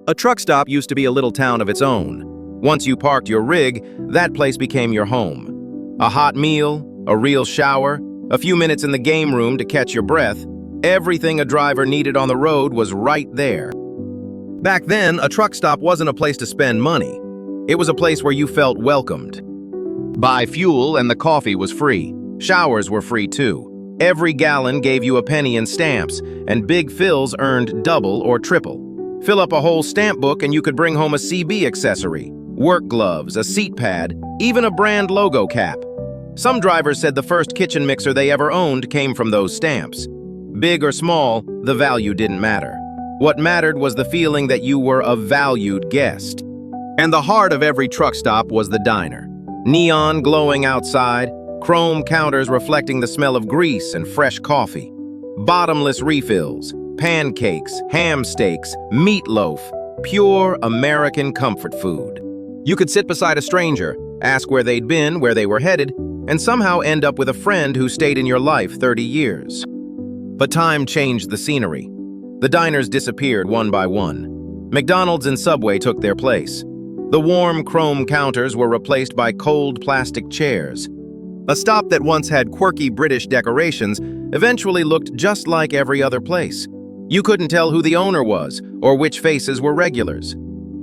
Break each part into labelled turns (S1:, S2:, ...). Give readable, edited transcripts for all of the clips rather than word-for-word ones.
S1: A truck stop used to be a little town of its own. Once you parked your rig, that place became your home. A hot meal, a real shower, a few minutes in the game room to catch your breath, everything a driver needed on the road was right there. Back then, a truck stop wasn't a place to spend money. It was a place where you felt welcomed. Buy fuel and the coffee was free. Showers were free too. Every gallon gave you a penny in stamps, and big fills earned double or triple. Fill up a whole stamp book and you could bring home a CB accessory, work gloves, a seat pad, even a brand logo cap. Some drivers said the first kitchen mixer they ever owned came from those stamps. Big or small, the value didn't matter. What mattered was the feeling that you were a valued guest. And the heart of every truck stop was the diner. Neon glowing outside, chrome counters reflecting the smell of grease and fresh coffee. Bottomless refills, pancakes, ham steaks, meatloaf, pure American comfort food. You could sit beside a stranger, ask where they'd been, where they were headed, and somehow end up with a friend who stayed in your life 30 years. But time changed the scenery. The diners disappeared one by one. McDonald's and Subway took their place. The warm chrome counters were replaced by cold plastic chairs. A stop that once had quirky British decorations eventually looked just like every other place. You couldn't tell who the owner was or which faces were regulars.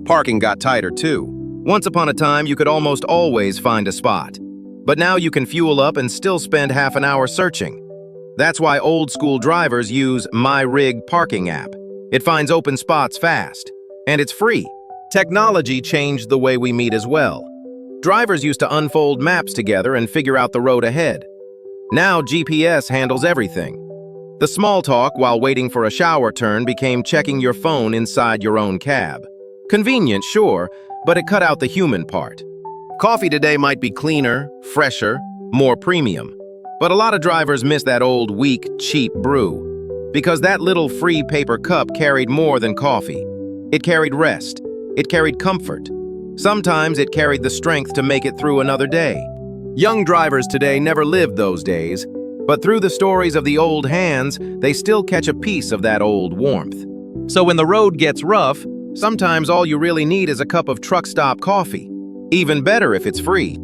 S1: Parking got tighter too. Once upon a time, you could almost always find a spot. But now you can fuel up and still spend half an hour searching. That's why old-school drivers use MyRig parking app. It finds open spots fast, and it's free. Technology changed the way we meet as well. Drivers used to unfold maps together and figure out the road ahead. Now GPS handles everything. The small talk while waiting for a shower turn became checking your phone inside your own cab. Convenient, sure, but it cut out the human part. Coffee today might be cleaner, fresher, more premium. But a lot of drivers miss that old, weak, cheap brew. Because that little free paper cup carried more than coffee. It carried rest. It carried comfort. Sometimes it carried the strength to make it through another day. Young drivers today never lived those days, but through the stories of the old hands, they still catch a piece of that old warmth. So when the road gets rough, sometimes all you really need is a cup of truck stop coffee. Even better if it's free.